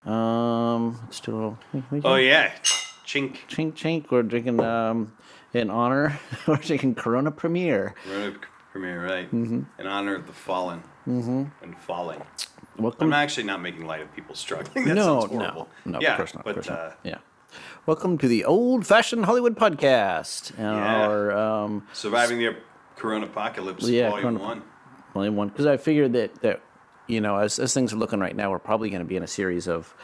Let's do a little. Oh yeah, chink. Chink chink. We're drinking in honor. We're drinking Corona Premier. Corona Premier, right? In honor of the fallen and falling. Welcome. I'm actually not making light of people struggling. That No, sounds horrible. no, Yeah, of course not. but Of course not. Yeah. Welcome to the Old Fashioned Hollywood Podcast. And Yeah. our surviving the Coronapocalypse, Yeah, Volume 1. only one, because I figured that as things are looking right now, we're probably going to be in a series of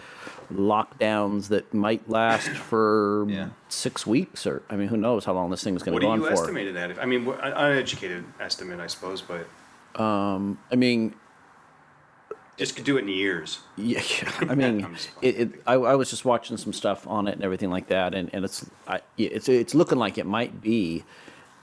lockdowns that might last for Yeah. 6 weeks, or I mean, who knows how long this thing's going What to do go on you for. estimate it at? I mean, uneducated estimate, I suppose, but I mean, just could do it in years. yeah, I mean, I'm just I was just watching some stuff on it and everything like that, and it's looking like it might be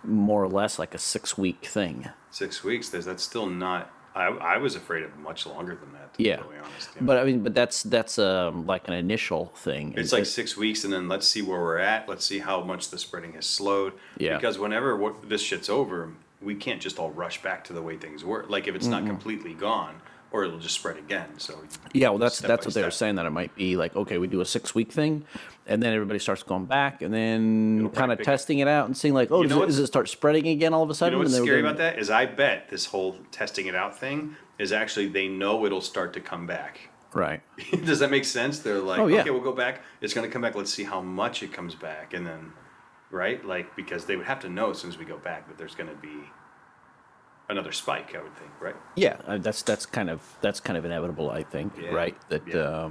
more or less like a 6 week thing. 6 weeks. That's still not. I was afraid of much longer than that. To be Yeah, totally honest. but I mean, but that's like an initial thing. It's like 6 weeks, and then let's see where we're at. Let's see how much the spreading has slowed. Yeah. Because whenever this shit's over, we can't just all rush back to the way things were. Like if it's not completely gone, or it'll just spread again. So Yeah, well, that's step what by they were step. saying, that it might be like, okay, we do a 6 week thing, and then everybody starts going back, and then It'll kind probably of pick testing it out and seeing like, oh, You know does it start spreading again all of a You sudden? know what's And then scary we're about that is I bet this whole testing it out thing is actually they know it'll start to come back. right. Does that make sense? They're like, Oh, yeah. okay, we'll go back. It's going to come back. Let's see how much it comes back, and then, right? Like because they would have to know as soon as we go back that there's going to be another spike. I would think, right? Yeah, that's kind of inevitable, I think, Yeah, right? That yeah.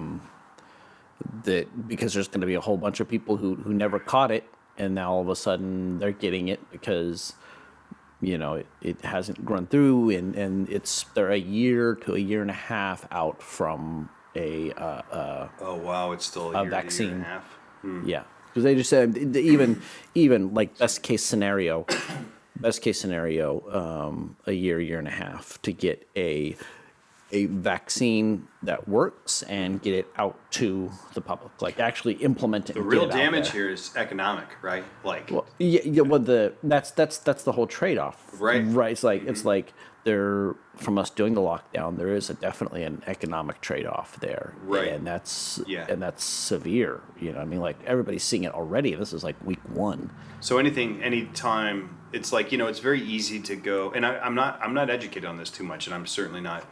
that because there's going to be a whole bunch of people who never caught it, and now all of a sudden they're getting it because it hasn't run through, and they're a year to a year and a half out from a Oh wow, it's still a year, vaccine. year and a half. yeah, because they just said even like best case scenario, a year and a half to get a vaccine that works and get it out to the public, like actually implement it. The and real get it out damage there. here is economic, right? Like, Well, yeah. Well, that's the whole trade-off, Right. Right. It's like there, from us doing the lockdown, there is definitely an economic trade-off there, Right. And that's Yeah. severe. I mean, like everybody's seeing it already. This is like week one. so anytime, it's like it's very easy to go, and I'm not educated on this too much, and I'm certainly not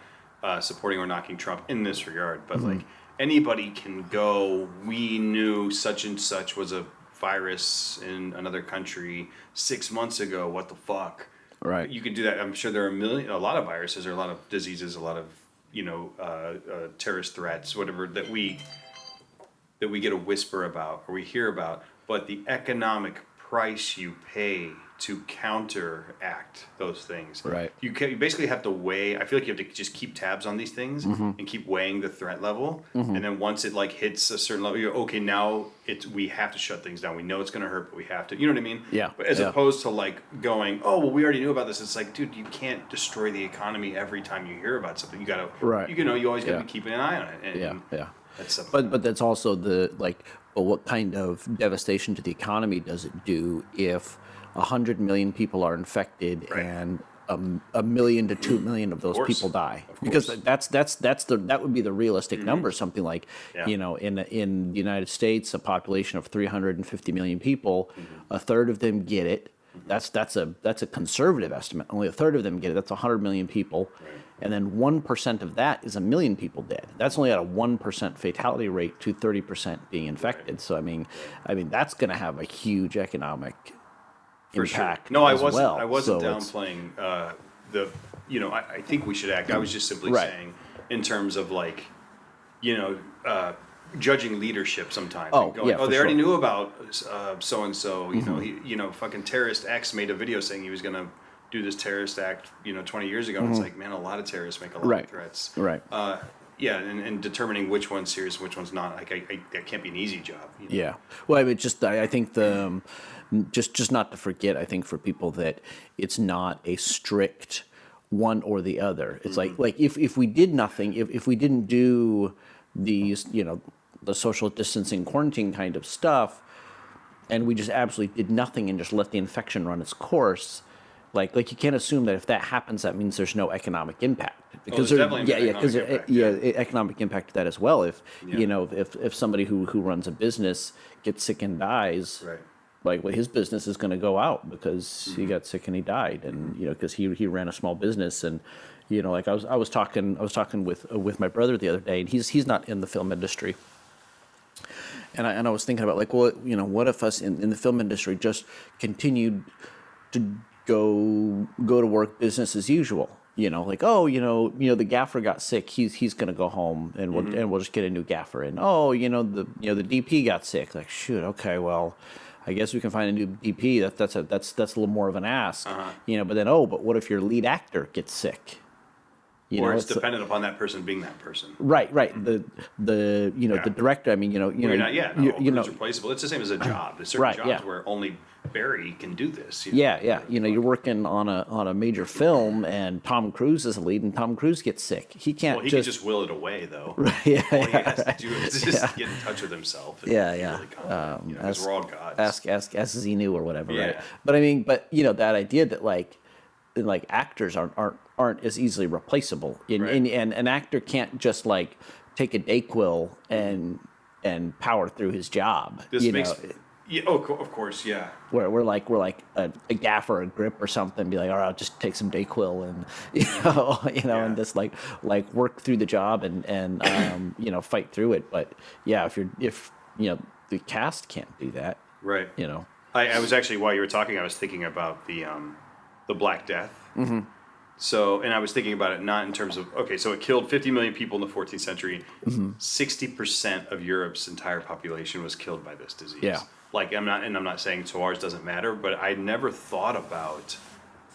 supporting or knocking Trump in this regard, but like anybody can go. We knew such and such was a virus in another country 6 months ago. What the fuck? Right. You can do that. I'm sure there are a lot of viruses, or a lot of diseases, a lot of terrorist threats, whatever that we get a whisper about or we hear about. But the economic price you pay to counteract those things, Right. You basically have to weigh. I feel like you have to just keep tabs on these things and keep weighing the threat level. And then once it like hits a certain level, you're okay. Now we have to shut things down. We know it's going to hurt, but we have to. You know what I mean? Yeah, But as yeah. opposed to like going, oh well, we already knew about this. It's like, dude, you can't destroy the economy every time you hear about something. You gotta, Right. You always gotta Yeah. be keeping an eye on it. And Yeah. That's something. But that's also well, what kind of devastation to the economy does it do if 100 million people are infected Right. and a million to 2 million of those course. people die? Of Because course. that would be the realistic number. Something like Yeah. in the United States, a population of 350 million people, a third of them get it. That's a conservative estimate. Only a third of them get it. That's 100 million people. And then 1% of that is a million people dead. That's only at a 1% fatality rate to 30% being infected. So I mean that's going to have a huge economic For sure. impact. No, I as wasn't. well. I wasn't So it's- downplaying the. I think we should act. I was just simply Right. saying, in terms of like, judging leadership sometimes. Oh, and going, yeah, oh, for they already sure. knew about so and so. Fucking terrorist X made a video saying he was gonna do this terrorist act. 20 years ago. And it's like, man, a lot of terrorists make a lot Right. of threats. Right. Yeah, and determining which one's serious and which one's not. Like, that can't be an easy job. Yeah. Well, I mean, I think just not to forget, I think for people that it's not a strict one or the other. It's like if we did nothing, if we didn't do these, the social distancing, quarantine kind of stuff, and we just absolutely did nothing and just let the infection run its course, like you can't assume that if that happens, that means there's no economic impact. because there's definitely an because economic impact, economic impact to that as well. If Yeah. you know, if somebody who runs a business gets sick and dies, Right. like, well, his business is going to go out because he got sick and he died, and you know, because he ran a small business, and you know, like I was talking with my brother the other day, and he's not in the film industry, and I was thinking about, like, well, you know, what if us in the film industry just continued to go to work business as usual? You know, like, oh, the gaffer got sick. He's gonna go home, and we'll just get a new gaffer in. Oh, the DP got sick. Like, shoot, okay, well, I guess we can find a new DP. That's a little more of an ask. You know, but then, but what if your lead actor gets sick? You Or know, it's dependent upon that person being that person. right. The the director. I mean, You're not, it's replaceable. It's the same as a job. There's certain Right, jobs yeah. where only Barry can do this. Yeah. You know, you're working on a major film, and Tom Cruise is the lead, and Tom Cruise gets sick. He can't Well, he can just will it away, though. Right, All he has to do is just get in touch with himself. And really calm, because we're all gods. ask Xenu or whatever, right? Yeah. But I mean, that idea that like actors aren't as easily replaceable, and an actor can't just like take a Dayquil and power through his job. This makes. Yeah, of course, yeah. We're like a gaffer, a grip or something. Be like, all right, I'll just take some Dayquil and and just like work through the job and fight through it. But yeah, if the cast can't do that, Right. you know. I was actually, while you were talking, I was thinking about the Black Death. Mm-hmm. So, and I was thinking about it not in terms of, okay, so it killed 50 million people in the 14th century. 60% of Europe's entire population was killed by this disease. Yeah. Like, I'm not saying so ours doesn't matter, but I never thought about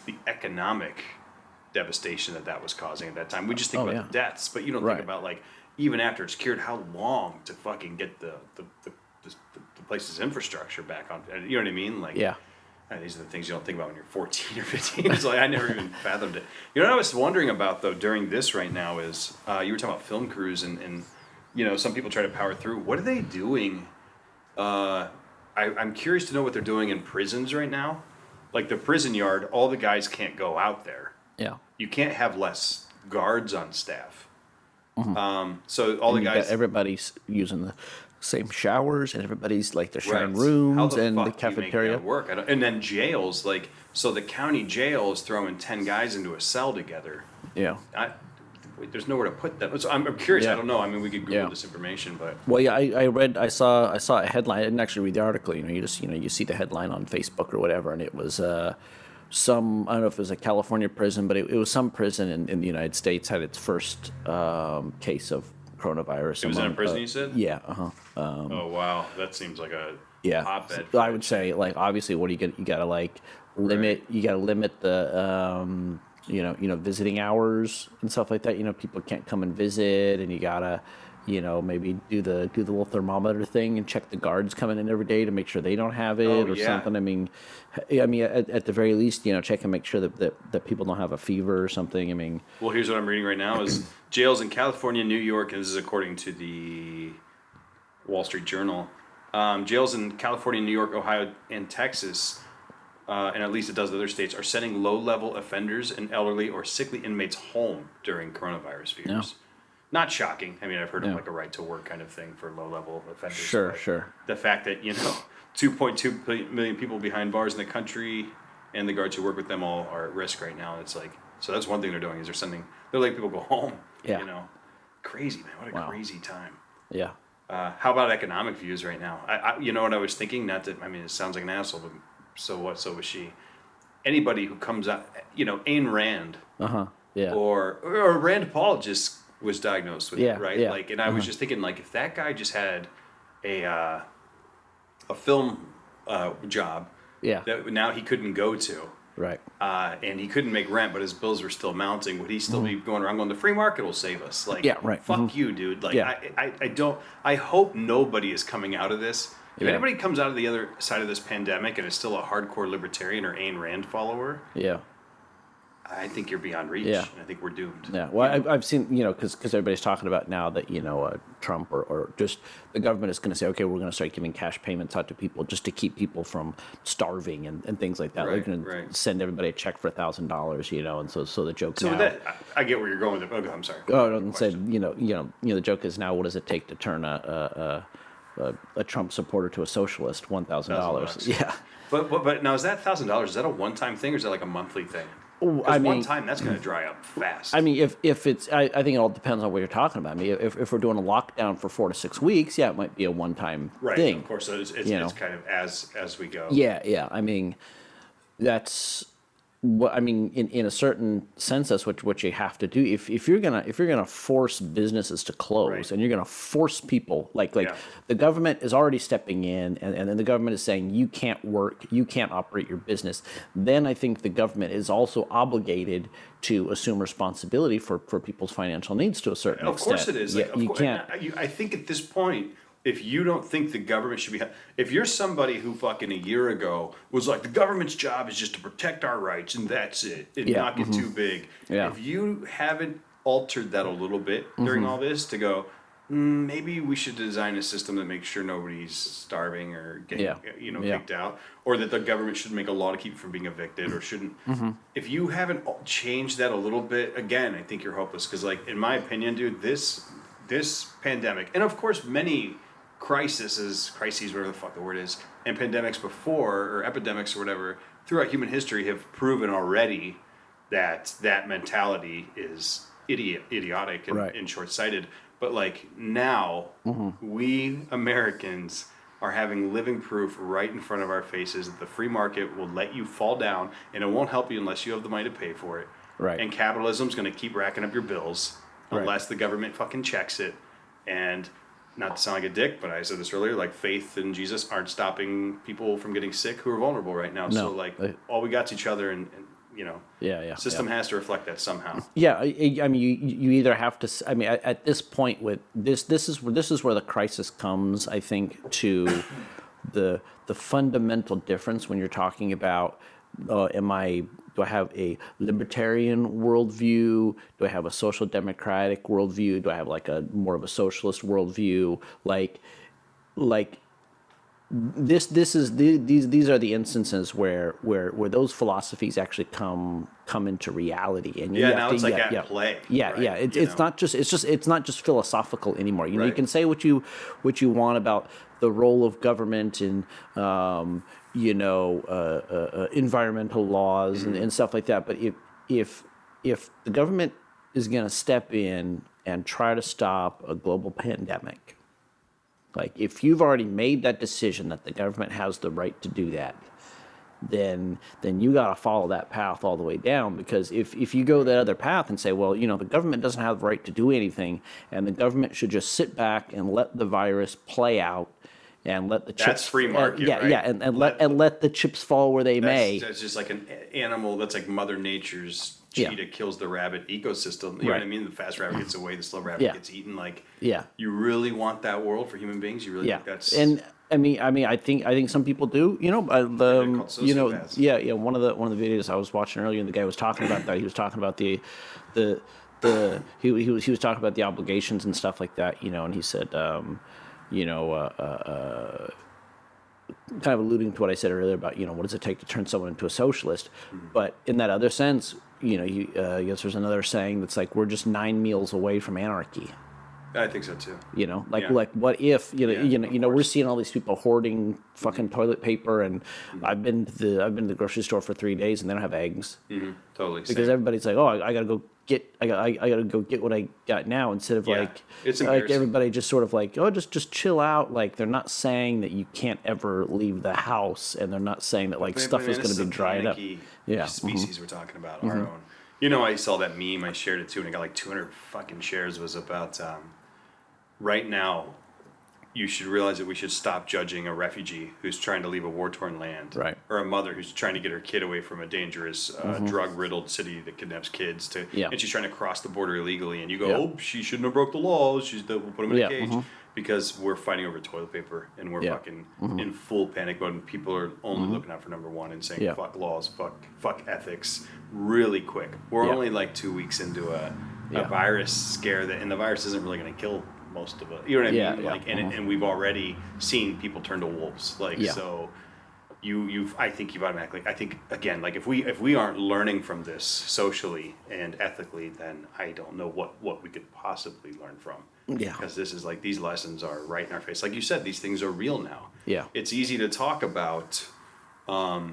the economic devastation that was causing at that time. We just think about the deaths, but you don't think about, like, even after it's cured, how long to fucking get the place's infrastructure back on. You know what I mean? Like, these are the things you don't think about when you're 14 or 15. It's like, I never even fathomed it. You know what I was wondering about, though, during this right now is, you were talking about film crews and some people try to power through. What are they doing? I'm curious to know what they're doing in prisons right now. Like the prison yard, all the guys can't go out there. Yeah. You can't have less guards on staff. So all the guys... everybody's using the same showers, and everybody's like they're sharing How rooms the and the fuck do you make cafeteria. that work? And then jails, like, so the county jail is throwing 10 guys into a cell together. Yeah. There's nowhere to put them. So I'm curious. Yeah. I don't know. I mean, we could Google this information, but Well, yeah, I saw a headline. I didn't actually read the article. You just you see the headline on Facebook or whatever, and it was I don't know if it was a California prison, but it was some prison in the United States had its first case of coronavirus. it was in a prison. You said? Yeah. Oh wow, that seems like a hotbed. So I would say, like, obviously, what do you get? You gotta limit. You gotta limit the visiting hours and stuff like that. People can't come and visit, and you gotta maybe do the little thermometer thing and check the guards coming in every day to make sure they don't have it something. I mean, at the very least, check and make sure that people don't have a fever or something. I mean, well, here's what I'm reading right now: is jails in California, New York, and this is according to the Wall Street Journal. Jails in California, New York, Ohio, and Texas, and at least a dozen other states, are sending low-level offenders and elderly or sickly inmates home during coronavirus fears. Yeah. Not shocking. I mean, I've heard of like a right to work kind of thing for low-level offenders. Sure. The fact that 2.2 million people behind bars in the country, and the guards who work with them all are at risk right now. It's like, so that's one thing they're doing is they're letting people go home. Yeah. Crazy, man. What a crazy time. Yeah. How about economic views right now? I what I was thinking. Not that it sounds like an asshole, but so what? So was she. Anybody who comes out, Ayn Rand. Yeah. Or Rand Paul just was diagnosed with it, right? Yeah. Like, and I was just thinking, like, if that guy just had a film job that now he couldn't go to, right? And he couldn't make rent, but his bills were still mounting, would he still be going around going, the free market will save us? Like, fuck you, dude. Like, I hope nobody is coming out of this. If anybody comes out of the other side of this pandemic and is still a hardcore libertarian or Ayn Rand follower, I think you're beyond reach. Yeah. And I think we're doomed. Yeah, well, I've seen, because everybody's talking about now that, Trump or just the government is going to say, okay, we're going to start giving cash payments out to people just to keep people from starving and things like that. Right, They're going to right. send everybody a check for $1,000, and so the joke So now. with that, I get where you're going with it. Okay, I'm sorry. Oh, and said, the joke is now, what does it take to turn a Trump supporter to a socialist? $1,000. Yeah. But now, is that $1,000? Is that a one-time thing, or is that like a monthly thing? I Because mean, one time, that's going to dry up fast. I mean, if it's, I think it all depends on what you're talking about. I mean, if we're doing a lockdown for 4 to 6 weeks, yeah, it might be a one-time right. thing. Of course, so it's kind of as we go. Yeah. I mean, that's what I mean. In a certain sense, that's what you have to do. If you're gonna force businesses to close, Right. and you're gonna force people like Yeah. the government is already stepping in, and then the government is saying you can't work, you can't operate your business. Then I think the government is also obligated to assume responsibility for people's financial needs to a certain Of extent. course it is. Yeah, Like, of you course, can't. I think at this point, if you don't think the government should be, if you're somebody who fucking a year ago was like, the government's job is just to protect our rights and that's it, and Yeah, not get too big. Yeah. If you haven't altered that a little bit during all this to go, maybe we should design a system that makes sure nobody's starving or getting, Yeah. Yeah. kicked out, or that the government should make a law to keep you from being evicted or shouldn't. If you haven't changed that a little bit, again, I think you're hopeless. Because, like, in my opinion, dude, this pandemic, and of course many crises, whatever the fuck the word is, and pandemics before, or epidemics or whatever, throughout human history have proven already that mentality is idiotic and, Right. and short-sighted. But like now, we Americans are having living proof right in front of our faces that the free market will let you fall down, and it won't help you unless you have the money to pay for it. Right. And capitalism's going to keep racking up your bills Right. unless the government fucking checks it. And not to sound like a dick, but I said this earlier, like faith and Jesus aren't stopping people from getting sick who are vulnerable right now. No. So like all we got's each other, and Yeah. system has to reflect that somehow. Yeah, I mean, you either have to. I mean, at this point with this is where the crisis comes. I think to the fundamental difference when you're talking about do I have a libertarian worldview? Do I have a social democratic worldview? Do I have like a more of a socialist worldview? Like these are the instances where those philosophies actually come into reality, and you have now to, it's like at play. Yeah, right? yeah. It's not just philosophical anymore. You know, you Right. can say what you want about the role of government in environmental laws and stuff like that, but if the government is going to step in and try to stop a global pandemic. Like, if you've already made that decision that the government has the right to do that, then you got to follow that path all the way down. Because if you go that other path and say, well, the government doesn't have the right to do anything, and the government should just sit back and let the virus play out, and let the chips. That's free market, yeah, right? yeah, and let the chips fall where they may. That's just like an animal. That's like Mother Nature's Yeah. cheetah kills the rabbit ecosystem. You know Right. what I mean? The fast rabbit gets away, the slow rabbit Yeah. gets eaten. Like, Yeah. you really want that world for human beings? You really Yeah, think that's and I mean, I think some people do. called sociopaths. Yeah. One of the videos I was watching earlier, and the guy was talking about that. He was talking about he was talking about the obligations and stuff like that. And he said, kind of alluding to what I said earlier about what does it take to turn someone into a socialist, but in that other sense, I guess there's another saying that's like, we're just 9 meals away from anarchy. I think so too. Yeah. Yeah. What if of we're course. seeing all these people hoarding fucking toilet paper, and I've been to the grocery store for 3 days and they don't have eggs Totally. because everybody's like, oh, I gotta go get I gotta go get what I got now, instead of Yeah. It's like embarrassing. everybody just sort of like, oh, just chill out. Like, they're not saying that you can't ever leave the house, and they're not saying that like stuff is going to be dried up. Yeah. Species we're talking about, our own. I saw that meme. I shared it too, and it got like 200 fucking shares. Was about right now. You should realize that we should stop judging a refugee who's trying to leave a war-torn land, Right. or a mother who's trying to get her kid away from a dangerous, drug-riddled city that kidnaps kids. Yeah. And she's trying to cross the border illegally, and you go, Yeah. "Oh, she shouldn't have broke the law. We'll put him in Yeah, a cage." because we're fighting over toilet paper and we're fucking in full panic mode, and people are only looking out for number one and saying fuck laws, fuck ethics really quick. We're only like 2 weeks into a virus scare and the virus isn't really going to kill most of it. You know what I mean? Like, and we've already seen people turn to wolves. Like, so I think you've automatically, I think again, like if we aren't learning from this socially and ethically, then I don't know what we could possibly learn from. Yeah. Because this is like, these lessons are right in our face. Like you said, these things are real now. Yeah. It's easy to talk about, well,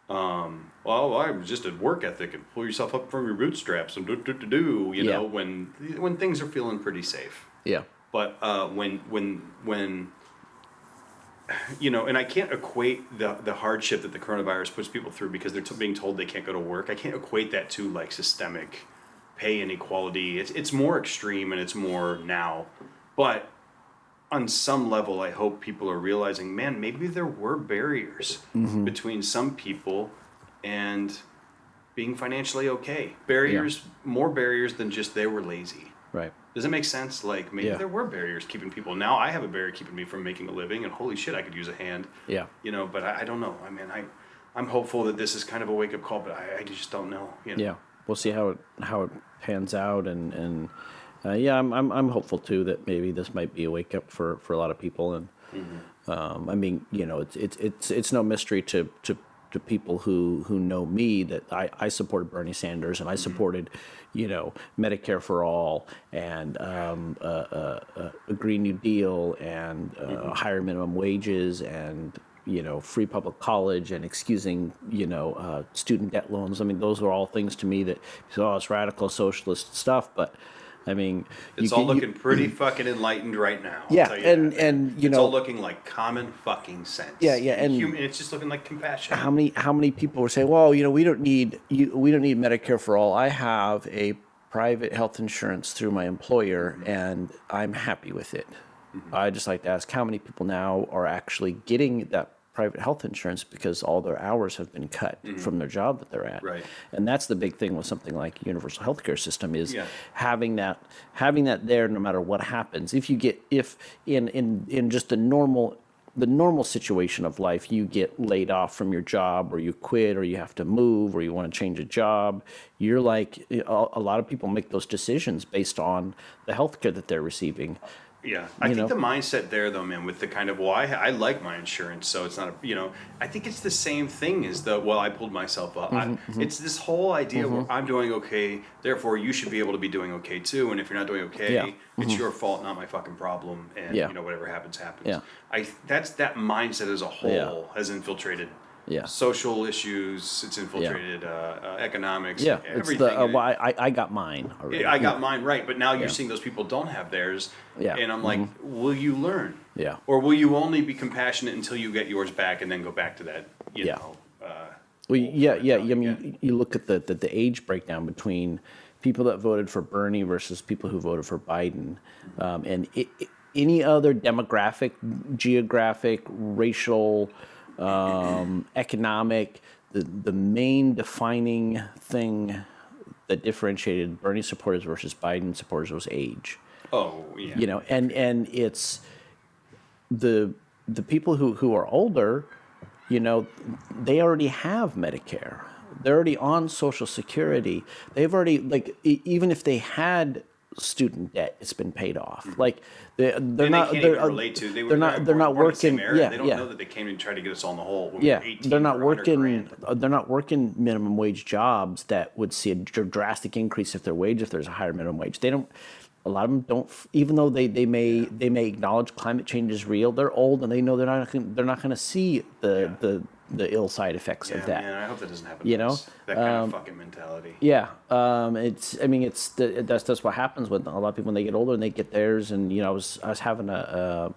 I'm just a work ethic and pull yourself up from your bootstraps and you know, when things are feeling pretty safe. Yeah. But when you know, and I can't equate the hardship that the coronavirus puts people through because they're being told they can't go to work. I can't equate that to like systemic pay inequality. It's more extreme and it's more now. But on some level, I hope people are realizing, man, maybe there were barriers between some people and being financially okay. Barriers, more barriers than just they were lazy. Right. Does it make sense? Like maybe there were barriers keeping people. Now I have a barrier keeping me from making a living, and holy shit, I could use a hand. Yeah. You know, but I don't know. I mean, I'm hopeful that this is kind of a wake up call, but I just don't know. You know? Yeah. We'll see how it pans out, and I'm hopeful too that maybe this might be a wake up for a lot of people, and I mean, you know, it's no mystery to people who know me that I supported Bernie Sanders, and I supported, you know, Medicare for all, and a Green New Deal, and higher minimum wages, and you know, free public college, and excusing, you know, student debt loans. I mean, those are all things to me that, oh, it's radical socialist stuff, but I mean, it's all looking pretty fucking enlightened right now. I'll yeah, tell you and that. and you it's know, all looking like common fucking sense. Yeah, and it's just looking like compassion. how many people were saying, well, you know, we don't need Medicare for all. I have a private health insurance through my employer, and I'm happy with it. I just like to ask, how many people now are actually getting that private health insurance because all their hours have been cut from their job that they're at. Right. And that's the big thing with something like universal healthcare system is having that there no matter what happens. If in just the normal situation of life, you get laid off from your job, or you quit, or you have to move, or you want to change a job, you're like, a lot of people make those decisions based on the healthcare that they're receiving. Yeah, I think the mindset there, though, man, with the kind of, well, I like my insurance, so it's not, you know, I think it's the same thing as I pulled myself up. It's this whole idea where I'm doing okay, therefore you should be able to be doing okay too, and if you're not doing okay, it's your fault, not my fucking problem, and, you know, whatever happens, happens. Yeah. That mindset as a whole has infiltrated social issues, it's infiltrated economics, everything. I got mine already. I got mine right, but now you're seeing those people don't have theirs, and I'm like, will you learn? Yeah. Or will you only be compassionate until you get yours back and then go back to that, you know? Well, I mean, you look at the age breakdown between people that voted for Bernie versus people who voted for Biden, and any other demographic, geographic, racial, economic, the main defining thing that differentiated Bernie supporters versus Biden supporters was age. Oh, yeah. You know, and it's the people who are older, you know, they already have Medicare. They're already on Social Security. They've already, like, even if they had student debt, it's been paid off. Like they're not working. They don't know that they came and tried to get us all in the hole. When we were 18 they're not for working. $100,000. They're not working minimum wage jobs that would see a drastic increase if there's a higher minimum wage. They don't. A lot of them don't. Even though they may acknowledge climate change is real, they're old and they know they're not going to see the ill side effects of that. Man, I hope that doesn't happen. You know, that kind of fucking mentality. Yeah, that's what happens with a lot of people when they get older and they get theirs. And you know, I was having a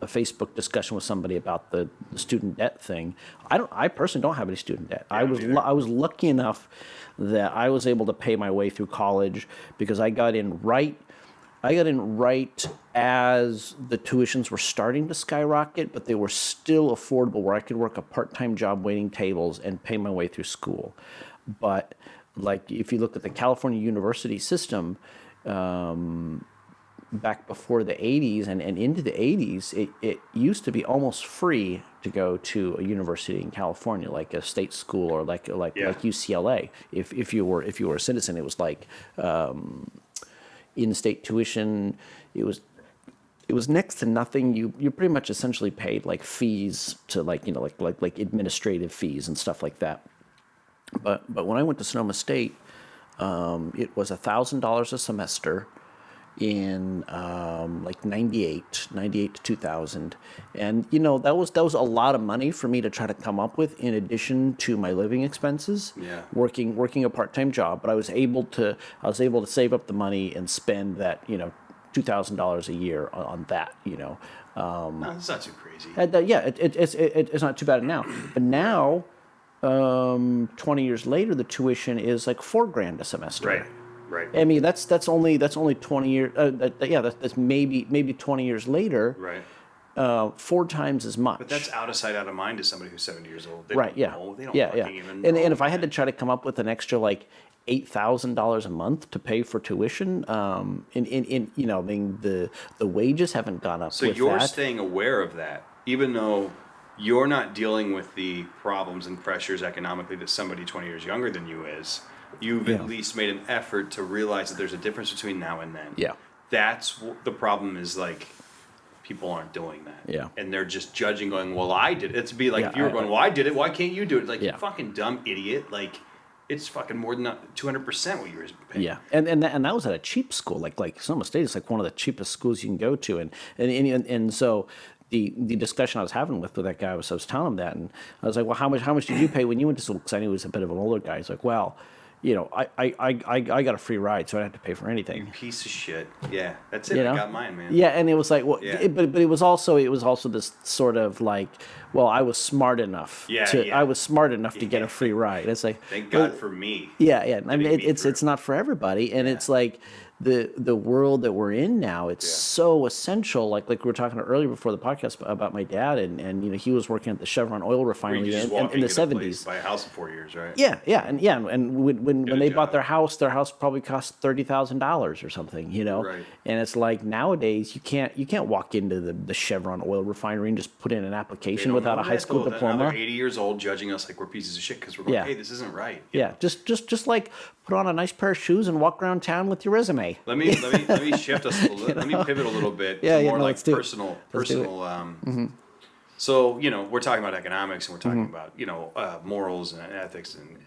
Facebook discussion with somebody about the student debt thing. I personally don't have any student debt. I was lucky enough that I was able to pay my way through college because I got in right as the tuitions were starting to skyrocket, but they were still affordable where I could work a part-time job waiting tables and pay my way through school. But like if you look at the California university system, back before the 80s and into the 80s, it used to be almost free to go to a university in California, like a state school or like UCLA. If you were a citizen, it was like in-state tuition. It was next to nothing. You pretty much essentially paid like fees to like administrative fees and stuff like that. But when I went to Sonoma State, it was $1,000 a semester in like 98 to 2000, and that was a lot of money for me to try to come up with in addition to my living expenses. Yeah. Working a part-time job, but I was able to save up the money and spend that $2,000 a year on that. No, it's not too crazy. It's not too bad now, but now. 20 years later, the tuition is like $4,000 a semester. Right. I mean, that's only 20 years. That's maybe 20 years later. Right. 4 times as much. But that's out of sight, out of mind to somebody who's 70 years old. They right. Don't Yeah. know. They don't yeah. fucking even And know. if I had to try to come up with an extra like $8,000 a month to pay for tuition, I mean the wages haven't gone up. So with you're that. staying aware of that, even though you're not dealing with the problems and pressures economically that somebody 20 years younger than you is. You've at least made an effort to realize that there's a difference between now and then. Yeah. That's the problem is like people aren't doing that. Yeah. And they're just judging going, well, I did it. It's be like Yeah, if you were going, well, I did it. Why can't you do it? Like, Yeah. you fucking dumb idiot. Like, it's fucking more than 200% what you were paying. Yeah, and that was at a cheap school, like Sonoma State is like one of the cheapest schools you can go to, and so the discussion I was having with that guy I was telling him that, and I was like, well, how much did you pay when you went to school? Because I knew he was a bit of an older guy. He's like, well, I got a free ride, so I didn't have to pay for anything. Piece of shit. Yeah, that's it. I got mine, man. Yeah, and it was like, well, Yeah. but it was also this sort of like, well, I was smart enough I was smart enough to get a free ride. It's like, Thank God for me. yeah. I mean, me it's not for everybody, and it's like the world that we're in now. It's so essential. Like we were talking earlier before the podcast about my dad, and he was working at the Chevron oil refinery in the 70s. Buy a house in 4 years, right? And when they bought job. their house probably cost $30,000 or something, Right. And it's like nowadays you can't walk into the Chevron oil refinery and just put in an application without a high school diploma. Now they're 80 years old, judging us like we're pieces of shit because we're going, hey, this isn't right. Yeah, just like put on a nice pair of shoes and walk around town with your resume. Let me shift us a little. Let me pivot a little bit to more like personal. So we're talking about economics and we're talking about morals and ethics and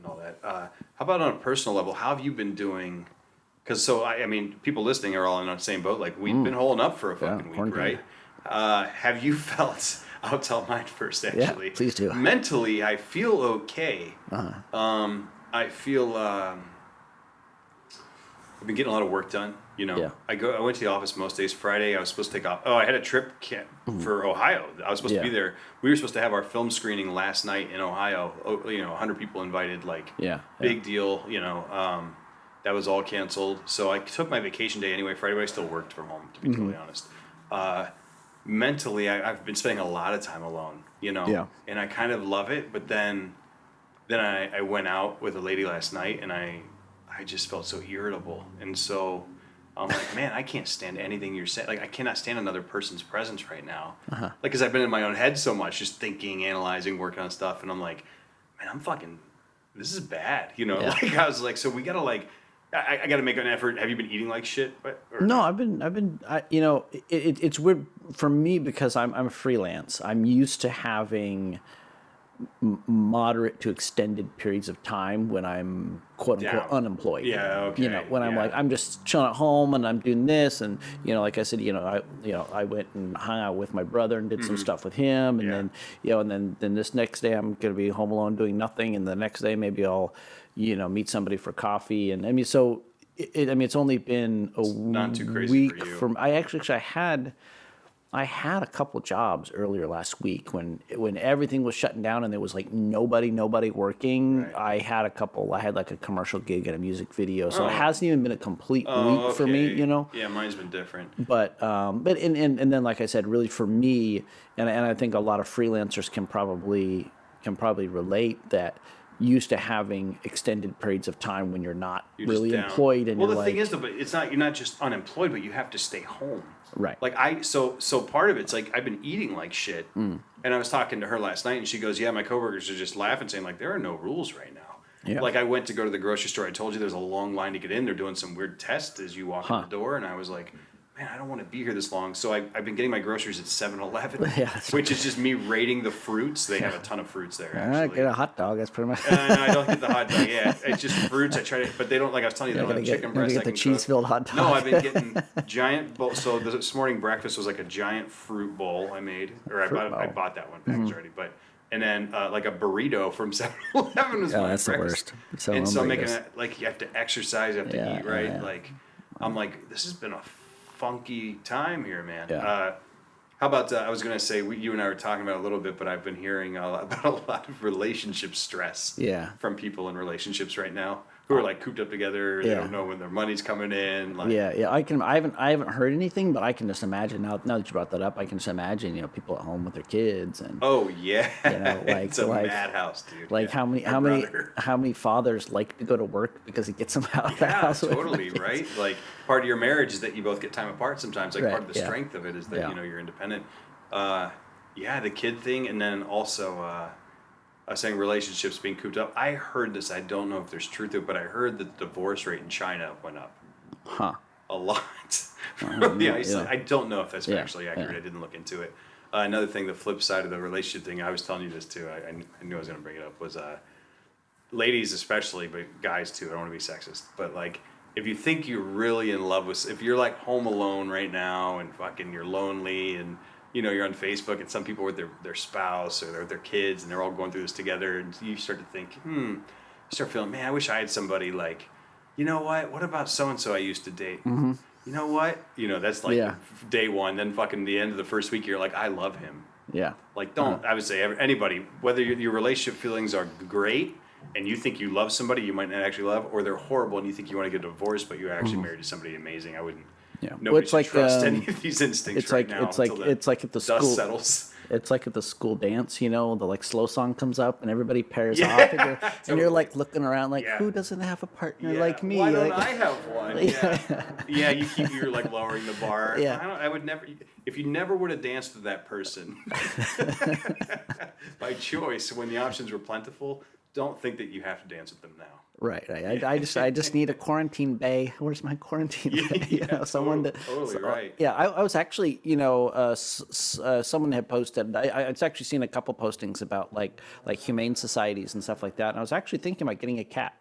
all that. How about on a personal level? How have you been doing? Because I mean, people listening are all in the same boat. Like we've been holding up for a fucking week, right? Have you felt? I'll tell mine first. Actually, yeah, please do. Mentally, I feel okay. I feel I've been getting a lot of work done. I went to the office most days. Friday, I was supposed to take off. Oh, I had a trip for Ohio. I was supposed to be there. We were supposed to have our film screening last night in Ohio. 100 people invited. Big deal. That was all canceled. So I took my vacation day anyway. Friday, but I still worked from home, to be totally honest. Mentally, I've been spending a lot of time alone. And I kind of love it. But then I went out with a lady last night, and I just felt so irritable. And so I'm like, man, I can't stand anything you're saying. Like, I cannot stand another person's presence right now. Like, because I've been in my own head so much, just thinking, analyzing, working on stuff. And I'm like, man, this is bad. Like, I was like, so we got to I got to make an effort. Have you been eating like shit? No, I've been. It's weird for me because I'm freelance. I'm used to having moderate to extended periods of time when I'm quote unquote unemployed. Yeah, okay. When I'm like I'm just chilling at home and I'm doing this, and like I said, I went and hung out with my brother and did some stuff with him, and then and then this next day I'm gonna be home alone doing nothing, and the next day maybe I'll meet somebody for coffee, and I mean so it's only been a not too crazy week for you. I had a couple jobs earlier last week when everything was shutting down and there was like nobody working. Right. I had like a commercial gig and a music video, so it hasn't even been a complete week for me, Yeah, mine's been different. But and then like I said, really for me, and I think a lot of freelancers can probably relate that used to having extended periods of time when you're not You're really just down. employed, and well, you're the thing like, is, though, but you're not just unemployed, but you have to stay home. right. Like so part of it's like I've been eating like shit, and I was talking to her last night, and she goes, "Yeah, my coworkers are just laughing, saying like there are no rules right now." Yeah. Like I went to go to the grocery store. I told you there's a long line to get in. They're doing some weird tests as you walk in the door, and I was like, man, I don't want to be here this long. So I've been getting my groceries at 7-Eleven, Yeah, which is just me rating the fruits. They have a ton of fruits there, actually. Get a hot dog. That's pretty much. No, I don't get the hot dog. Yeah, it's just fruits. I try to, but they don't. Like I was telling you, they don't have chicken breast. Get I the can cheese-filled cook. hot dog. No, I've been getting giant bowl. So this morning breakfast was like a giant fruit bowl I made, or I bought that one packaged already. But and then like a burrito from 7-Eleven was my that's the breakfast. worst. So and so I'm making burritos. it like you have to exercise, you have to eat right. Yeah. Like I'm like, this has been a funky time here, man. Yeah. How about I was gonna say you and I were talking about it a little bit, but I've been hearing about a lot of relationship stress. Yeah. From people in relationships right now who are like cooped up together. They don't know when their money's coming in. Like, Yeah. I haven't heard anything, but I can just imagine now that you brought that up. I can just imagine, people at home with their kids and. Oh yeah. Like it's a madhouse, dude. Like Yeah. how many fathers like to go to work because it gets them out of the house. with Totally, their kids. right? Like part of your marriage is that you both get time apart sometimes. Like Right, part of the yeah. strength of it is that Yeah. you're independent. The kid thing, and then also I was saying relationships being cooped up. I heard this. I don't know if there's truth to it, but I heard that the divorce rate in China went up Huh. a lot. I don't know if that's Yeah, actually accurate. yeah. I didn't look into it. Another thing, the flip side of the relationship thing, I was telling you this too. I knew I was going to bring it up. Was ladies especially, but guys too. I don't want to be sexist, but like if you think you're really in love with, if you're like home alone right now and fucking you're lonely and you're on Facebook and some people with their spouse or their kids and they're all going through this together and you start to think, you start feeling, man, I wish I had somebody like, you know what about so and so I used to date. Mm-hmm. You know what? That's like day one. Then fucking the end of the first week, you're like, I love him. Yeah. Like, I would say anybody, whether your relationship feelings are great and you think you love somebody you might not actually love, or they're horrible and you think you want to get divorced, but you're actually married to somebody amazing. I wouldn't. Yeah. Nobody should trust any of these instincts right now. It's like at the dust school. settles. It's like at the school dance, the like slow song comes up and everybody pairs off, and you're like looking around like, who doesn't have a partner like me? Why don't Like- I have one? Yeah, you're like lowering the bar. Yeah. I would never. If you never would have danced with that person by choice when the options were plentiful, don't think that you have to dance with them now. Right. I just need a quarantine bay. Where's my quarantine bay? Someone totally right. Yeah, I was actually, someone had posted. I was actually seen a couple postings about like humane societies and stuff like that. And I was actually thinking about getting a cat.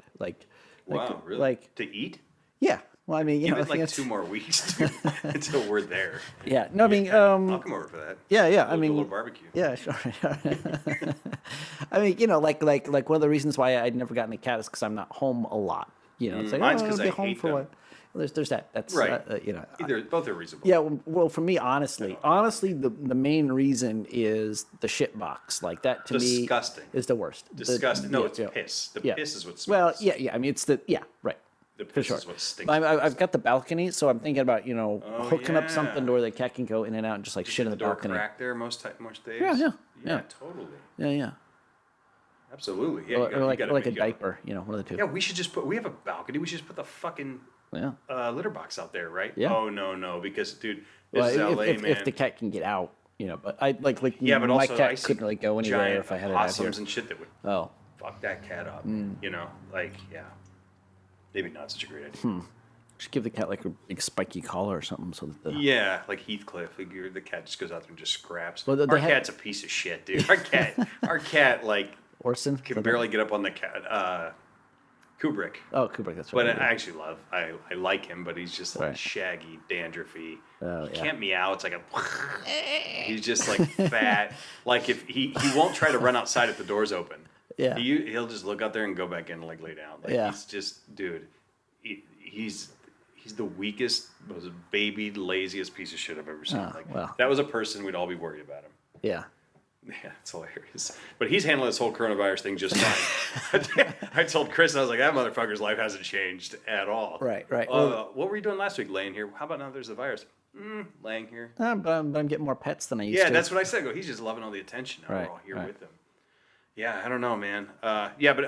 Wow, really? Like to eat? yeah. Well, I mean, Give I it think like it's- 2 more weeks until we're there. Yeah. No, I mean, I'll come over for that. yeah. I A mean, little barbecue. yeah, sure. I mean, like one of the reasons why I'd never gotten a cat is because I'm not home a lot. It's like, Mine's I'll 'cause be I home hate for a them. while. Well, there's that. That's Right. Both are reasonable. Yeah, well, for me, honestly, the main reason is the shit box. Like that to Disgusting. me is the worst. Disgusting. No, it's yeah. piss. The Yeah. piss is what Well, smells. yeah. I mean, right. The For piss sure. is what stinks. I've got the balcony, so I'm thinking about hooking up something yeah. to where the cat can go in and out and just like shit in the door balcony. cracked there most days. Yeah. Totally. Yeah. Absolutely. Yeah. Or like a you gotta- diaper, one of the two. Yeah, we should just we have a balcony. We should just put the fucking Yeah. litter box out there, right? Yeah. Oh no, because dude, this Well, is LA, if man. the cat can get out, but I like yeah, but my also cat I see couldn't really go anywhere giant if I had it out here. possums and shit that would Oh, fuck that cat up. Maybe not such a great idea. just give the cat like a big spiky collar or something so that the Yeah, like Heathcliff. Like the cat just goes out there and just scraps. Well, Our cat's a piece of shit, dude. Our cat, like Orson can barely get up on the cat. Kubrick. Oh, Kubrick, that's But right. I actually I like him, but he's just like Right. shaggy, dandruffy. Oh, He yeah. can't meow. It's like he's just like fat. Like if he won't try to run outside if the door's open. Yeah. He'll just look out there and go back in and like lay down. Like Yeah. he's just dude. He's the weakest, most babied, laziest piece of shit I've ever seen. Oh, like well. if that was a person, we'd all be worried about him. Yeah. Yeah, it's hilarious. But he's handling this whole coronavirus thing just fine. I told Chris, I was like, that motherfucker's life hasn't changed at all. Right. What were you doing last week? Laying here. How about now there's the virus? Laying here. But I'm getting more pets than I used to. Yeah, that's what I said. He's just loving all the attention. Now Right, we're all here right. with him. Yeah, I don't know, man. Yeah, but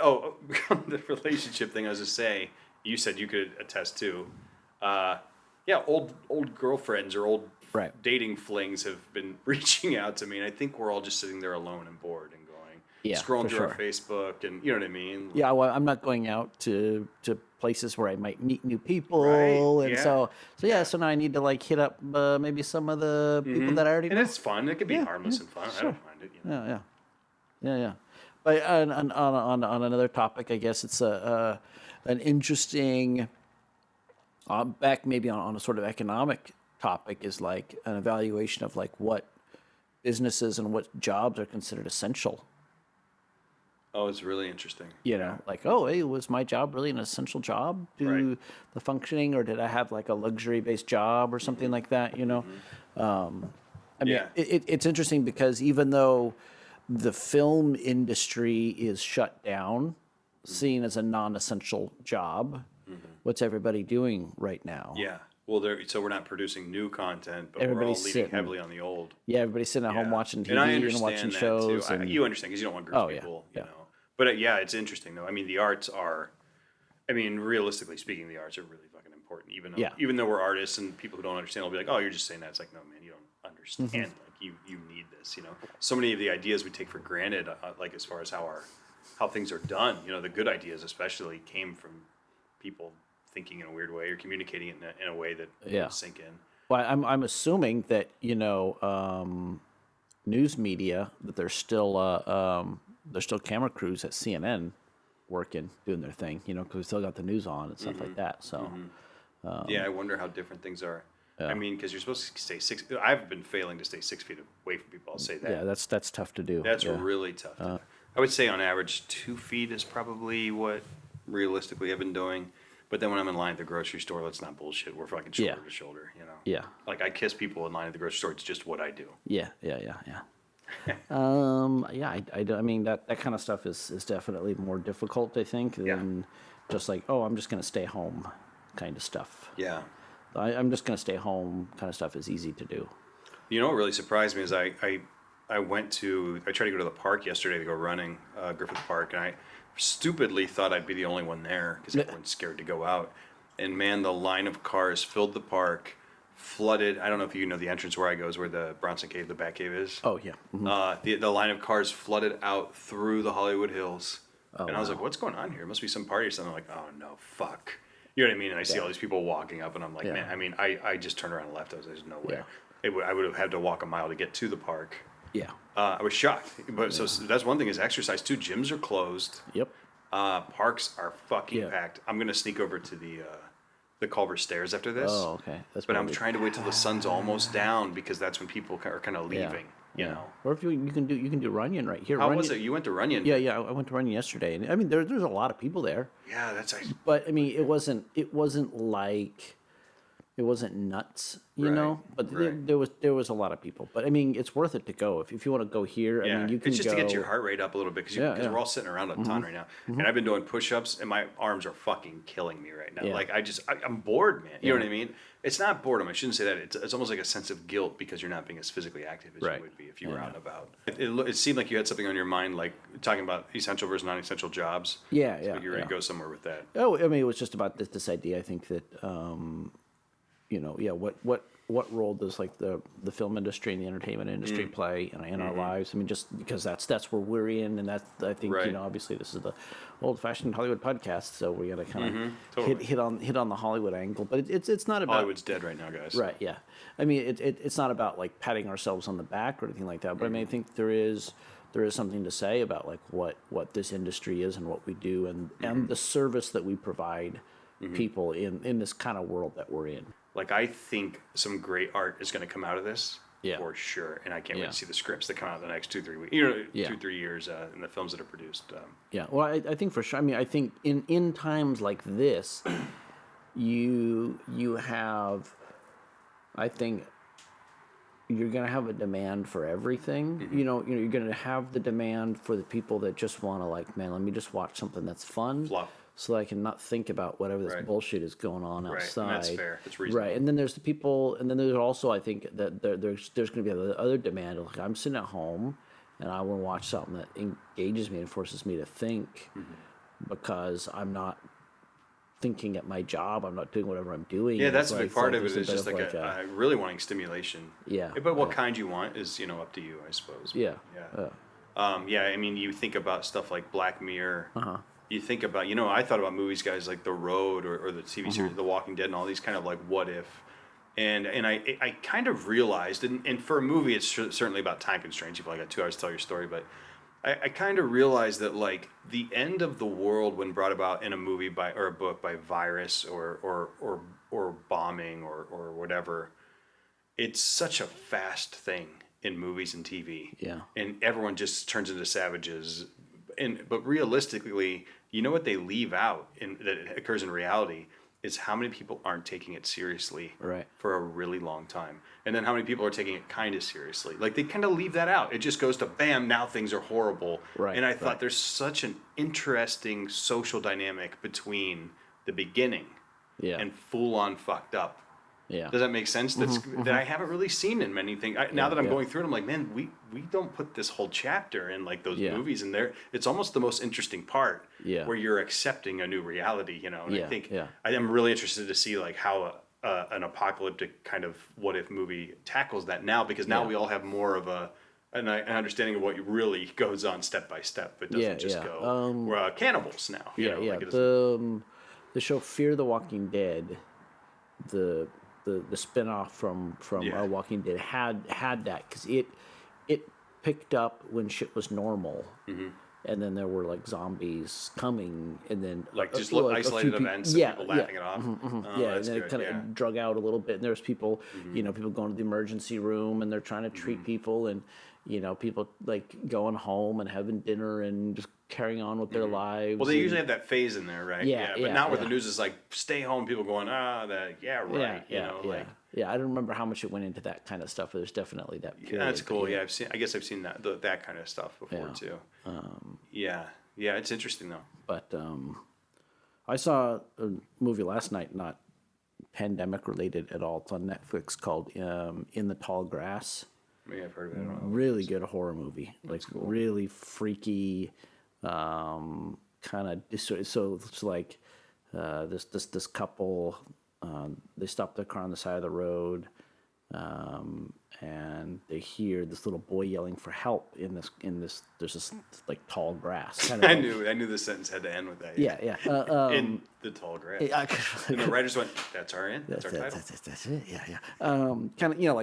the relationship thing, I was just saying, you said you could attest to. Yeah, old girlfriends or old Right. dating flings have been reaching out to me, and I think we're all just sitting there alone and bored and going, Yeah, scrolling for through sure. our Facebook, and you know what I mean? Yeah, well, I'm not going out to places where I might meet new Right? people, and Yeah. so yeah, so now I need to like hit up maybe some of the people that I already And know. it's fun. It can be Yeah, harmless and fun. I sure. don't mind it. You know? Yeah, yeah. But on another topic, I guess it's an interesting back maybe on a sort of economic topic is like an evaluation of like what businesses and what jobs are considered essential. Oh, it's really interesting. You know, like, oh, hey, was my job really an essential job to Right. the functioning, or did I have like a luxury-based job or something like that? You know, I mean, Yeah. it's interesting because even though the film industry is shut down, seen as a non-essential job, what's everybody doing right now? Yeah. Well, so we're not producing new content, but we're all Everybody's leaning sitting. heavy on the old. Yeah, everybody's sitting at home Yeah. watching TV And I and understand watching that shows. too. And, You understand because you don't want groups Oh, of yeah, people, yeah. you know. But yeah, it's interesting though. I mean, the arts are. I mean, realistically speaking, the arts are really fucking important. Yeah. Even though we're artists and people who don't understand will be like, "Oh, you're just saying that." It's like, no, man, you don't understand. Mm-hmm. Like, you need this. You know, so many of the ideas we take for granted, like as far as how things are done. You know, the good ideas especially came from people thinking in a weird way or communicating it in a way that Yeah. would sink in. Well, I'm assuming that news media that there's still camera crews at CNN working doing their thing. You know, because we still got the news on and stuff Mm-hmm. like that. So Yeah, I wonder how different things are. I mean, because you're supposed to stay 6. I've been failing to stay 6 feet away from people. I'll say that. yeah, that's tough to do. That's yeah. really tough. I would say on average 2 feet is probably what realistically I've been doing. But then when I'm in line at the grocery store, let's not bullshit. We're fucking shoulder Yeah. to shoulder, you know. Yeah. Like I kiss people in line at the grocery store. It's just what I do. Yeah. Yeah, I mean that kind of stuff is definitely more difficult, I think, than just like, oh, I'm just gonna stay home, kind of stuff. Yeah. I'm just gonna stay home, kind of stuff is easy to do. You know what really surprised me is I tried to go to the park yesterday to go running, Griffith Park, and I stupidly thought I'd be the only one there because everyone's scared to go out. And man, the line of cars filled the park, flooded. I don't know if you know the entrance where I go is where the Bronson Cave, the Bat Cave is. Oh yeah. Mhm. The line of cars flooded out through the Hollywood Hills. And I was like, what's going on here? It must be some party or something. I'm like, oh no, fuck. You know what I mean? And I see all these people walking up, and I'm like, Yeah. man, I mean, I just turned around and left. I was like, there's no way. Yeah. I would have had to walk a mile to get to the park. Yeah. I was shocked. But so that's one thing is exercise too. Gyms are closed. Yep. Parks are fucking Yeah. packed. I'm gonna sneak over to the Culver Stairs after this. Oh, okay. That's But I'm probably- trying to wait till the sun's almost down because that's when people are kind of Yeah. leaving. You know. Or if you can do Runyon right here. How Runyon, was it? You went to Runyon. Yeah. I went to Runyon yesterday, and I mean there's a lot of people there, Yeah, that's but I mean it wasn't like. It wasn't nuts, you Right, know, but right. there was a lot of people. But I mean, it's worth it to go if you want to go here. Yeah, I mean, you can it's just go. to get your heart rate up a little bit because Yeah, yeah. we're all sitting around a ton right now, and I've been doing push-ups, and my arms are fucking killing me right now. Yeah. Like I'm bored, man. You know what I mean? It's not boredom. I shouldn't say that. It's almost like a sense of guilt because you're not being as physically active as Right. you would be if you were out and about. It seemed like you had something on your mind, like talking about essential versus non-essential jobs. Yeah, So yeah, you're ready yeah. to go somewhere with that. Oh, I mean, it was just about this idea. I think that what role does like the film industry and the entertainment industry play in our lives? I mean, just because that's where we're in, and that's I think Right. obviously this is the old-fashioned Hollywood podcast, so we got to kind of totally. hit on the Hollywood angle. But it's not about Hollywood's dead right now, guys. right. Yeah, I mean it's not about like patting ourselves on the back or anything like that. But I mean, I think there is something to say about like what this industry is and what we do and the service that we provide people in this kind of world that we're in. Like I think some great art is going to come out of this. Yeah. For sure, and I can't wait Yeah. to see the scripts that come out in the next 2-3 weeks. You know, Yeah. 2-3 years, and the films that are produced. Yeah, well, I think for sure. I mean, I think in times like this, you have, I think, you're gonna have a demand for everything. You know, you're gonna have the demand for the people that just want to like, man, let me just watch something that's fun, Fluff. so that I can not think about whatever this Right. bullshit is going on Right, and outside. that's fair. That's reasonable. Right, and then there's the people, and then there's also I think that there's going to be the other demand. Like I'm sitting at home, and I want to watch something that engages me and forces me to think, because I'm not thinking at my job. I'm not doing whatever I'm doing. Yeah, that's It's a big like- part it's of it. a Is bit just of like a really wanting stimulation. Yeah, But what yeah. kind you want is, up to you, I suppose. Yeah. Yeah. Yeah, I mean, you think about stuff like Black Mirror. Uh-huh. You think about, I thought about movies, guys, like The Road or the TV series The Walking Dead and all these kind of like what if. And I kind of realized, and for a movie, it's certainly about time constraints. You've only got 2 hours to tell your story, but I kind of realized that like the end of the world when brought about in a movie or a book by virus or bombing or whatever, it's such a fast thing in movies and TV. Yeah. And everyone just turns into savages. But realistically, what they leave out that occurs in reality is how many people aren't taking it seriously Right. for a really long time. And then how many people are taking it kind of seriously. Like they kind of leave that out. It just goes to bam, now things are horrible. Right, And I thought right. there's such an interesting social dynamic between the beginning Yeah. and full on fucked up. Yeah. Does that make sense? That I haven't really seen in many things. Now that I'm yeah. going through it, I'm like, man, we don't put this whole chapter in like those Yeah. movies in there. It's almost the most interesting part, Yeah. where you're accepting a new reality. And I Yeah, think yeah. I am really interested to see like how an apocalyptic kind of what if movie tackles that now, because now Yeah. we all have more of an understanding of what really goes on step by step. It doesn't Yeah, just yeah. go. We're cannibals now. Yeah, Like it the show Fear the Walking Dead, the spinoff from Yeah. Walking Dead had that, because it picked up when shit was normal, and then there were like zombies coming, and then like just a isolated few events, yeah, and people laughing it off. Oh, yeah, and that's then it good, kind yeah. of drug out a little bit, and there's people, people going to the emergency room, and they're trying to treat people, and people like going home and having dinner and just carrying on with their lives. Well, they and- usually have that phase in there, right? Yeah, But yeah, now where yeah. the news is like, stay home, people going, right. Yeah, I don't remember how much it went into that kind of stuff, but there's definitely that period. Yeah, that's cool. Yeah, I guess I've seen that kind of stuff before Yeah. too. Yeah, it's interesting though. But I saw a movie last night, not pandemic related at all. It's on Netflix called In the Tall Grass. Maybe I've heard of it. I don't know. Really good horror movie. Like really freaky, kind of. So it's like this couple. They stop their car on the side of the road, and they hear this little boy yelling for help in this. There's this like tall grass. Kind of I like- knew the sentence had to end with that. Yeah, yeah. In the tall grass. And the writers went, "That's our end. That's our title." That's it. Yeah, yeah. Kind of,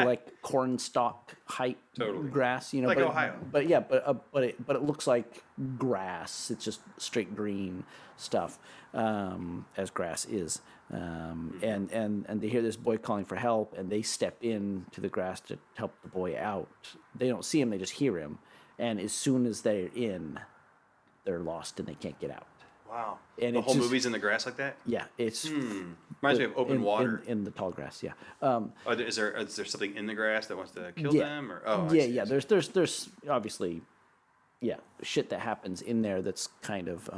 like cornstalk height Totally. grass. Like but, Ohio. But yeah, but it looks like grass. It's just straight green stuff, as grass is. And they hear this boy calling for help, and they step in to the grass to help the boy out. They don't see him; they just hear him. And as soon as they're in, they're lost and they can't get out. Wow. And The it's whole just- movie's in the grass like that. Yeah, it's Reminds me of Open Water. in the tall grass. Yeah. Is there something in the grass that wants to kill Yeah. them? Or I yeah, see, yeah. I see. There's obviously, shit that happens in there that's kind of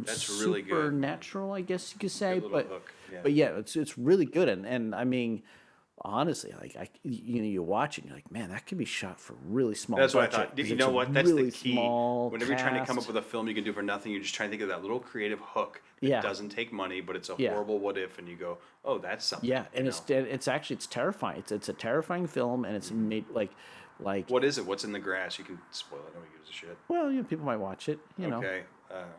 That's really good. supernatural, I guess you could say. Good little But hook, yeah. but yeah, it's really good, and I mean, honestly, like you watch it, and you're like, man, that could be shot for really small. That's what I budget, thought. 'cause You it's know a what? That's really the key. small Whenever you're trying to come cast. up with a film you can do for nothing, you're just trying to think of that little creative hook that Yeah. doesn't take money, but it's a Yeah. horrible what if, and you go, oh, that's something. Yeah, and you know? it's actually terrifying. It's a terrifying film, and it's made like. What is it? What's in the grass? You can spoil it. Nobody gives a shit. Well, people might watch it. You know. Okay.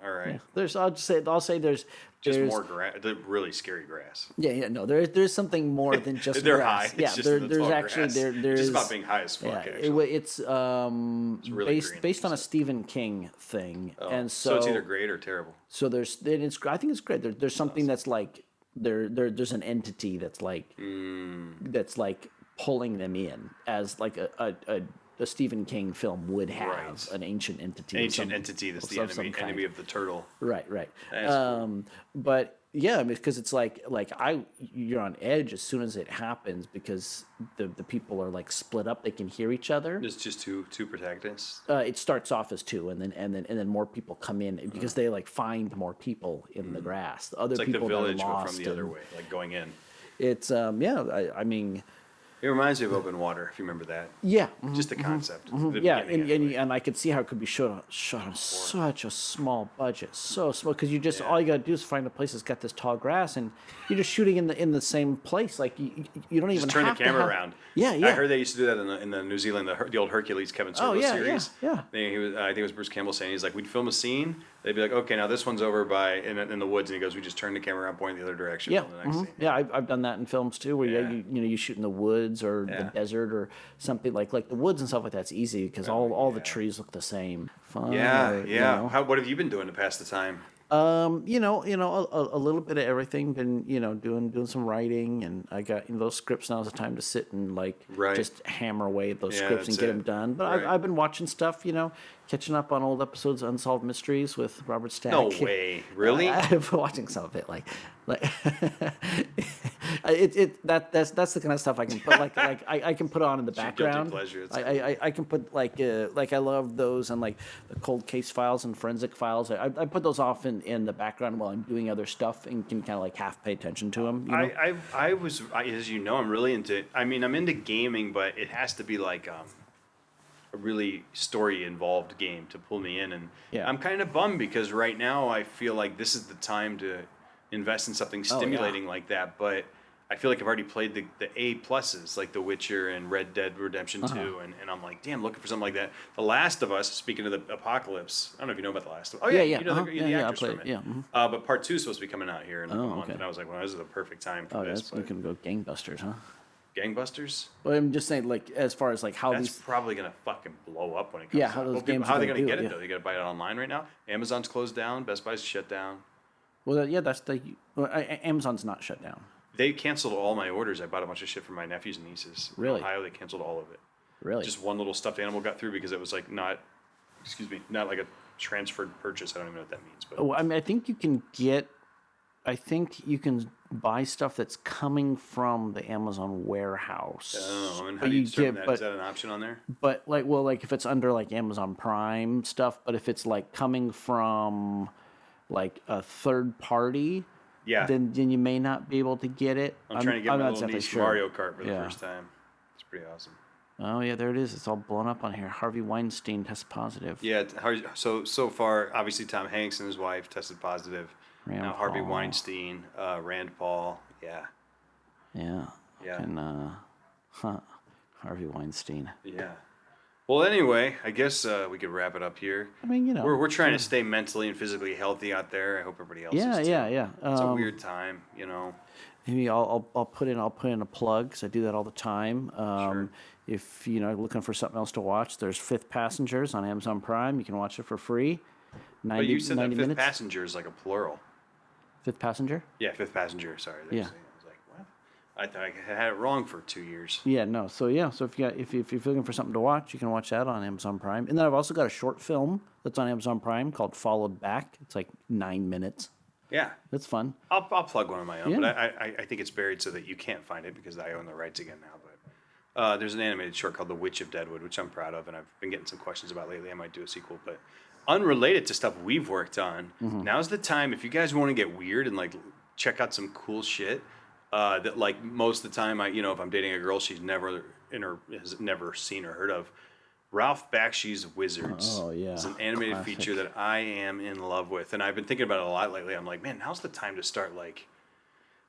All right. There's I'll say there's Just more grass. The really scary grass. Yeah, no, there's something more than just They're grass. high. Yeah, It's just in the there's tall actually grass. there's It's just about being high as fuck. yeah, Actually. it's really based green, based on you a Stephen King thing, Oh, and so it's either great or terrible. so I think it's great. There's something that's like there's an entity that's like that's like pulling them in as like a Stephen King film would have Right. an ancient entity. of Ancient some- entity that's of the some kind. enemy of the turtle. Right. That's cool. But yeah, I mean, because it's like you're on edge as soon as it happens because the people are like split up. They can hear each other. It's just two protagonists. It starts off as two, and then more people come in because they like find more people in the grass. The other It's like the people village, that are but lost from the other and way, like going in. It's I mean, It reminds me of Open Water, if you remember that. Yeah. Just the concept. The Yeah, beginning, anyway. and I could see how it could be shot on such a small budget, so small, because you just all you gotta do is find a place that's got this tall grass, and you're just shooting in the same place. Like you don't even Just turn the have to camera have- around. Yeah, yeah. I heard they used to do that in the New Zealand, the old Hercules Kevin Sorbo yeah, series. yeah. He was, I think it was Bruce Campbell saying, he's like, we'd film a scene, they'd be like, okay, now this one's over by in the woods, and he goes, we just turn the camera around, point the other direction. Yeah, film the next scene. yeah. I've done that in films too, where Yeah. you shoot in the woods or the Yeah. desert or something like the woods and stuff like that's easy because all the yeah. trees look the same. Fun. Yeah, or, yeah. You know. What have you been doing to pass the time? A little bit of everything. Been doing some writing, and I got those scripts. Now's the time to sit and Right. just hammer away at those Yeah, scripts and that's get it. them done. But Right. I've been watching stuff, catching up on old episodes of Unsolved Mysteries with Robert Stack. No way. Really? I've been watching some of it, like that's the kind of stuff I can put I can put on in the your guilty background. pleasure, it's I can put like I love those and like the cold case files and forensic files. I put those off in the background while I'm doing other stuff and can kind of like half pay attention to them. I was, as you know, I'm really into. I mean, I'm into gaming, but it has to be like a really story involved game to pull me in. And Yeah. I'm kind of bummed because right now I feel like this is the time to invest in something stimulating like that. But I feel like I've already played the A pluses like The Witcher and Red Dead Redemption 2, and I'm like, damn, looking for something like that. The Last of Us. Speaking of the Apocalypse, I don't know if you know about The Last of Us. Oh yeah, Yeah. you know the, Yeah, the I actors played from it. it. Yeah. But part 2 is supposed to be coming out here in like a month, Okay. and I was like, well, this is the perfect time for Oh, this. that's you But can go gangbusters, huh? Gangbusters. Well, I'm just saying, like as far as like how That's these. probably gonna fucking blow up when it comes Yeah, out. how those Well, people- games how are are they gonna gonna do get it, it yeah. though? They gotta buy it online right now. Amazon's closed down. Best Buy's shut down. Well, yeah, that's Amazon's not shut down. They canceled all my orders. I bought a bunch of shit for my nephews and nieces. Really? In Ohio, they canceled all of it. Really? Just one little stuffed animal got through because it was like not like a transferred purchase. I don't even know what that means. But Oh, I mean, I think you can buy stuff that's coming from the Amazon warehouse. oh, and how But do you you determine get- that? but- Is that an option on there? But like if it's under like Amazon Prime stuff, but if it's like coming from like a third party, Yeah. then you may not be able to get it. I'm trying to get my not little exactly niece sure. Mario Kart for the Yeah. first time. It's pretty awesome. Oh yeah, there it is. It's all blown up on here. Harvey Weinstein tested positive. Yeah. So far, obviously Tom Hanks and his wife tested positive. Rand Now Harvey Paul. Weinstein, Rand Paul. Yeah. Yeah. Yeah. And Harvey Weinstein. Yeah. Well, anyway, I guess we could wrap it up here. I mean, We're trying to stay mentally and physically healthy out there. I hope everybody else Yeah, is too. yeah. It's a weird time, Maybe I'll put in a plug because I do that all the time. If looking for something else to watch, there's Fifth Passengers on Amazon Prime. You can watch it for free. 90, But you said that 90 fifth minutes. passenger is like a plural. Fifth Passenger? Yeah, fifth passenger. Sorry. Yeah. I was like, what? I thought I had it wrong for 2 years. Yeah, no. So if you're looking for something to watch, you can watch that on Amazon Prime. And then I've also got a short film that's on Amazon Prime called Followed Back. It's like 9 minutes. Yeah. It's fun. I'll plug one of my own, Yeah. but I think it's buried so that you can't find it because I own the rights again now. But there's an animated short called The Witch of Deadwood, which I'm proud of, and I've been getting some questions about lately. I might do a sequel, but unrelated to stuff we've worked on. Now's the time if you guys want to get weird and like check out some cool shit. That like most of the time, if I'm dating a girl, she's never has never seen or heard of. Ralph Bakshi's Wizards is an animated Classic. feature that I am in love with, and I've been thinking about it a lot lately. I'm like, man, now's the time to start like,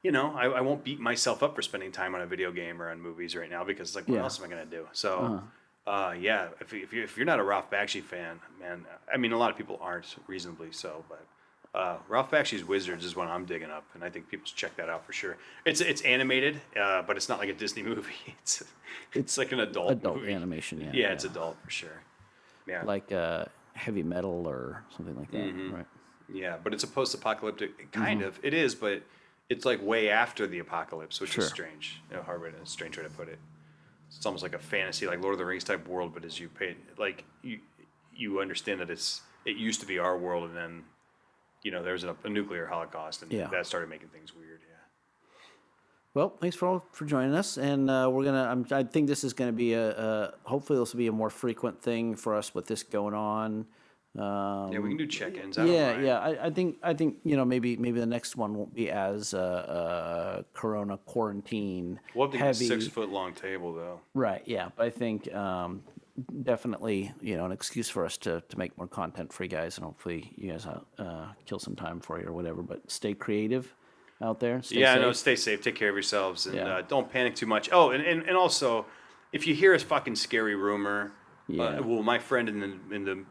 I won't beat myself up for spending time on a video game or on movies right now because like, what Yeah. else am I gonna do? So, if you're not a Ralph Bakshi fan, man, I mean, a lot of people aren't, reasonably so, but. Ralph Bakshi's Wizards is one I'm digging up, and I think people should check that out for sure. It's animated, but it's not like a Disney movie. It's like an adult movie. animation. Yeah. Yeah, it's adult for sure. Yeah, Like heavy metal or something like that, Mm-hmm. right? yeah, but it's a post-apocalyptic kind of. It is, but it's like way after the apocalypse, which Sure. is strange. A strange way to put it. It's almost like a fantasy, like Lord of the Rings type world, but as you pay, like you understand that it used to be our world, and then. There was a nuclear holocaust, and Yeah. that started making things weird. Yeah. Well, thanks for joining us, and we're gonna. I think this is gonna be hopefully this will be a more frequent thing for us with this going on. Yeah, we can do check-ins. I don't Yeah, mind. yeah. I think maybe the next one won't be as Corona quarantine We'll have to get a heavy. 6-foot long table though. Right. Yeah. But I think definitely an excuse for us to make more content for you guys, and hopefully you guys kill some time for you or whatever. But stay creative out there. Stay Yeah, safe. no, stay safe. Take care of yourselves, and Yeah. don't panic too much. Oh, and also, if you hear a fucking scary rumor, Yeah. well, my friend in the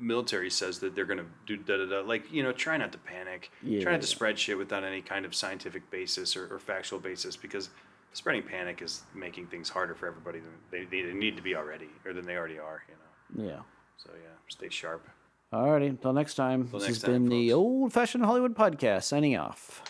military says that they're gonna do da da da. Like, try not to panic. Try not to spread shit without any kind of scientific basis or factual basis, because spreading panic is making things harder for everybody than they need to be already, or than they already are. Yeah. So yeah, stay sharp. All righty. Until next time. This next has time, been the folks. Old Fashioned Hollywood Podcast. Signing off.